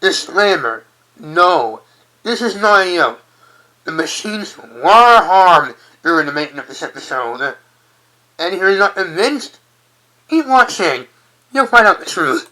Disclaimer. No, this is not a joke. The machines were harmed during the making of this episode. And if you're not convinced, keep watching. You'll find out the truth.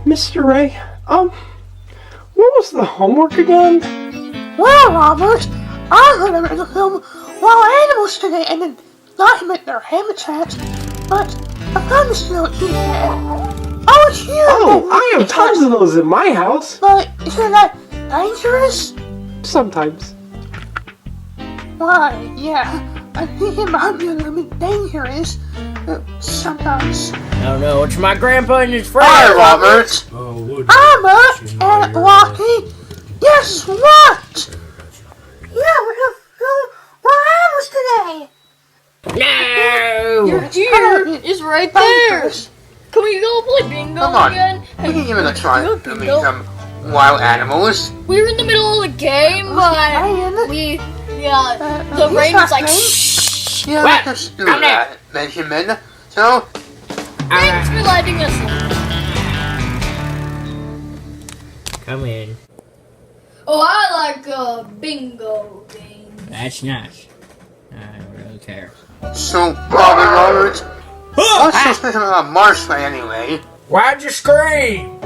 Mr. Ray, what was the homework again? Well, Robert, I heard them in the film Wild Animals today and then document their habitats, but I found this note here. Oh, it's you! Oh, I have tons of those in my house. But isn't that dangerous? Sometimes. Why, yeah, I think it might be a little bit dangerous. Sometimes. No, it's my grandpa and his friend. Hi, Robert. I'm Muck and Lucky. Guess what? Yeah, we're gonna film Wild Animals today. No! Your deer is right there. Can we go play bingo Come on. again? We can give it a try. Go I mean, bingo. some wild animals. We were in the middle of the game, but the rain was like, shh. Yeah, What? let's do Come that, Benjamin. So, Thanks for letting us in. Come in. Oh, I like a bingo game. That's nice. I don't really care. so Robert, what's so special about marshmallow anyway? Why'd you scream?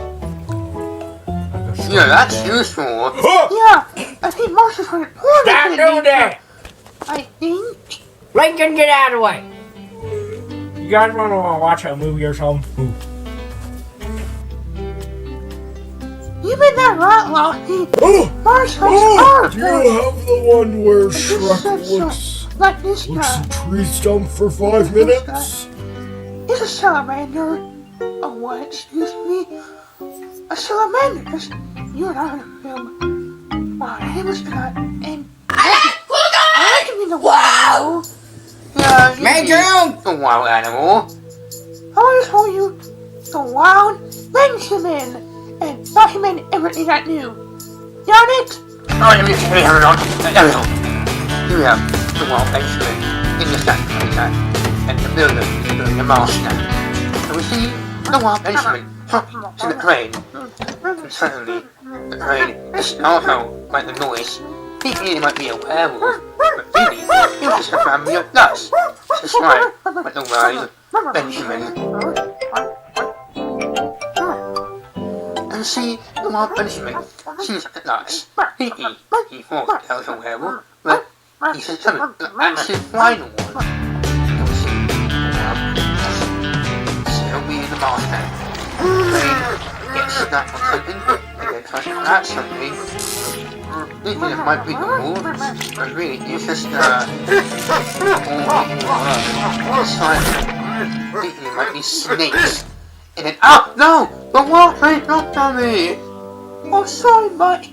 Yeah, that's useful. Yeah, I think Marshall's for Stop doing that! I think. Lincoln, get out of the way! You guys want to watch a movie or something? You made that right, Lucky. Oh! Marshall's are Do you have the one where Shrek so, looks like this a guy. tree stump for 5 minutes? It's a salamander. Oh, what? Excuse me? A salamander. Because you and I are in a film. Wow, it was good. And I can be the wild. Yeah, you Make need your own! a wild animal. I want to show you the wild Benjamin and document everything I do. Got it? Oh, let me have it on. There we go. Here we have the wild Benjamin in the statue and the builder doing the mouse now. So we see the wild Benjamin talking to the crane. And suddenly, the crane is also like the noise. Thinking it might be a werewolf, but really, it was just a family of nuts. Just like the wild Benjamin. And see, the wild Benjamin sees the nuts. He thought that was a werewolf, but he said something actually flying one. And we see the wild Benjamin still being the master. The crane gets snapped open and then tries to grab something. Thinking it might be the wolf, but really it's just thinking it might be snakes. And then no! The wolf ain't not on me! Oh, sorry, but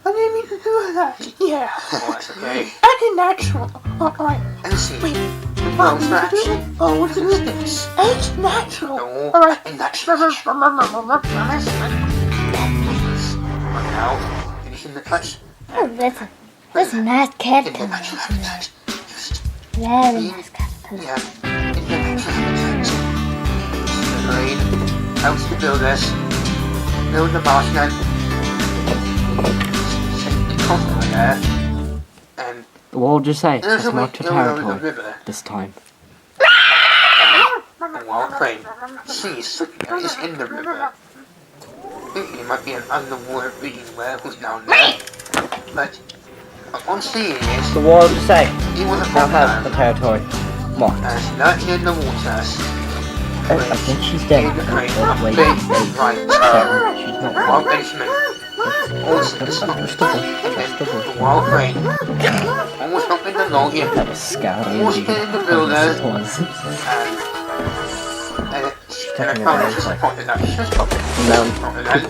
I didn't mean to do that. Yeah. Oh, that's okay. Acting natural. Alright. And see, Wait. well, it's natural. Oh, what's this? Act natural. No, Alright. and natural. Now, finishing the touch. Oh, that's a nice cat. In the natural habitat. Just Very nice cat. yeah, in the natural habitat. The rain helps to build this. Build the marshland. Set the coffin there. And We'll just say there's it's a way not to to go over the territory river. this time. And the wild crane sees something that is in the river. Thinking it might be an underwater being werewolf down there. But Upon seeing this, The wall to say. he was a Now have the man territory. Muck. and lurking in the waters. I think she's dead. In the great Wait, big wait. right She's not. wild Benjamin. Also the Just smoke. the bush. And Just the then bush. the wild rain. Almost up in the login. That was scary. Almost hitting the builders. It was. And I found it just spotted that. Just spotted that.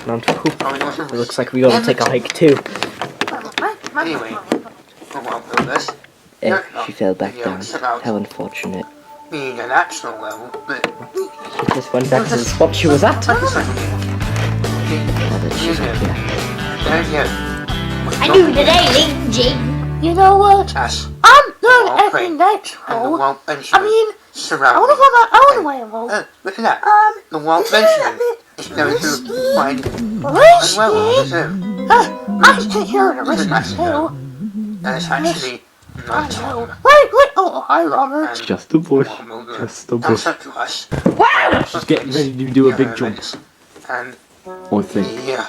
Mount Poop. And It looks like we gotta take a hike too. anyway, the wild builders. She fell back down. How unfortunate. Being a natural level, but She just went back to the spot she was at. she's up here. There you go. I do today, Link Jig. You know what? Us. I'm not Wild acting crane. And the natural. wild I Benjamin mean, I surround want to me. find my own way of Oh, look at that. The wild Excuse Benjamin me. is going to find Please, well on the Steve. zoo. I can take care of the rest myself. And it's actually I not know. Wait. Oh, hi, Robert. And Just a bush. the wild builder Just a comes bush. up to us. She's getting ready to do a big jump. And I think yeah,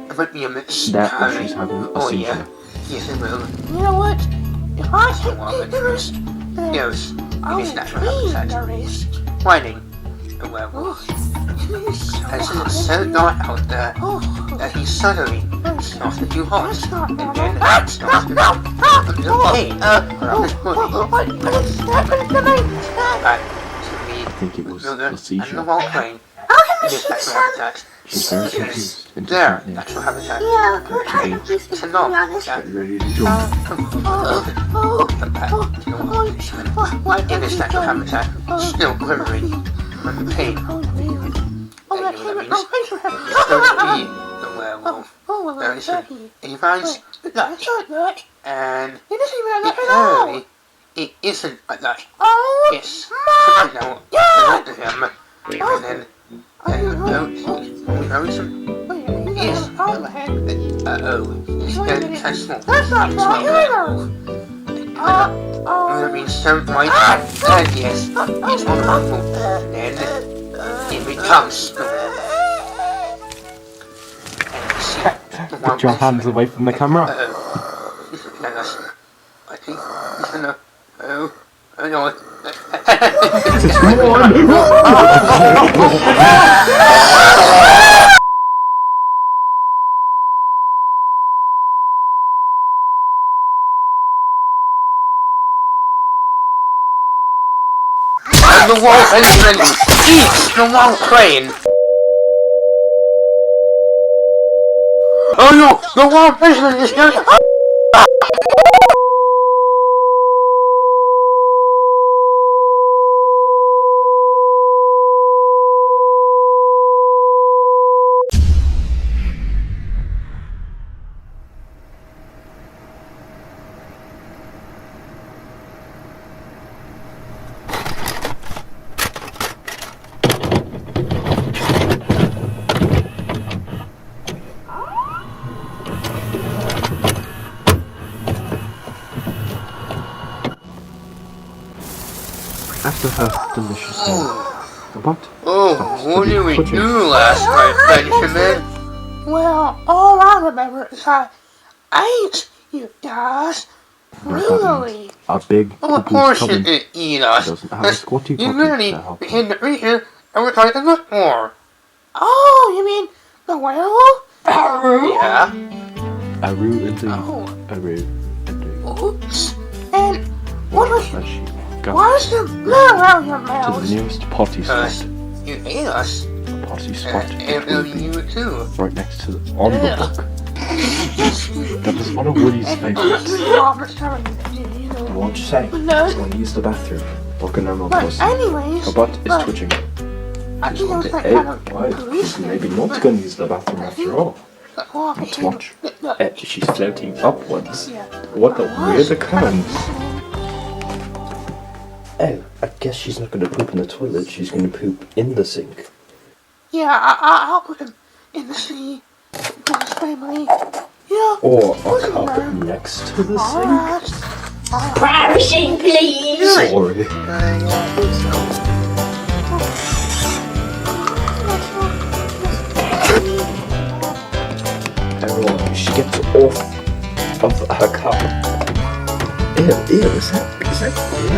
it might be a bit that scary. she's having a Oh yeah, seizure. yes it will. You know what? If I take the risk, then Yes, it I'll is natural be habitat. the risk. Whining a werewolf. And since it's so dark out there that he suddenly started to hot. That's not And normal. then started to hey, around his body. What is happening to me? Back to I think it was the a and the seizure. wild crane. How can It this is be natural son? habitat. She's very confused into There, that now. natural habitat. Yeah, we're trying to be It's a to be knob. honest. Yeah. Get ready to jump. What In this natural habitat, still quivering from the pain. Oh, that came It's going to be the werewolf. Very soon. And he finds the That's Dutch. not that. And It isn't even that at all. apparently, it isn't a Dutch. Oh, It's something now. Belonged to him. And then very soon. Yes. It's very small. that's not It's right not either. Would have been so right. And yes, it's wonderful. Then it becomes the werewolf. And see, the Put your hands away from the camera. He's looking at us. I think he's gonna. Oh no. And the wild Benjamin eats the wild crane. Oh no, the wild Benjamin is going. After her delicious meal, the what? Oh, what did we do last night, Benjamin? Well, all I remember is I ate you guys. Really? A big Of course you coming. didn't eat us. Doesn't have a squatty You potty literally to help became the reason and we're trying to look more. Oh, you mean the werewolf? Yeah. Aru indeed. Oh, Aru indeed. oops. And what was As she got why is there blood around your to mouth? the nearest potty spot. You ate us. The potty spot And between you too. right next to the, on the book. That was one of Woody's favourites. Robert's telling you know. What'd you say? No. Want to use the bathroom? Looking at my But pussy. anyways, Her butt is but twitching. I Just think it want was to like hey, kind of why? police. She's maybe not going to use the bathroom after all. Let's watch. She's floating upwards. Yeah. What a weird occurrence. Oh, I guess she's not going to poop in the toilet. She's going to poop in the sink. Yeah, I'll put him in the sea. For his family. Yeah. Or a carpet next to the sink. Alright. Crashing, please. Sorry. Everyone, she gets off of her cup. Ew, is that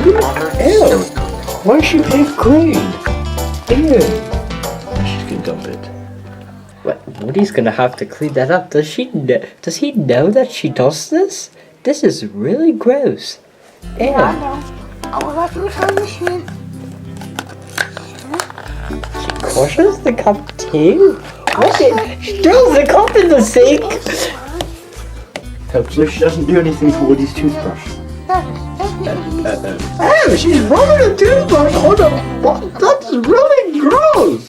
ew? Why is she pink green? Ew. She's gonna dump it. What? Woody's gonna have to clean that up. Does he know that she does this? This is really gross. Ew. I know. I will have to return the machine. She crushes the cup too? What? She throws the cup in the sink! Hopefully she doesn't do anything to Woody's toothbrush. Oh, she's rubbing a toothbrush on a... That's really gross!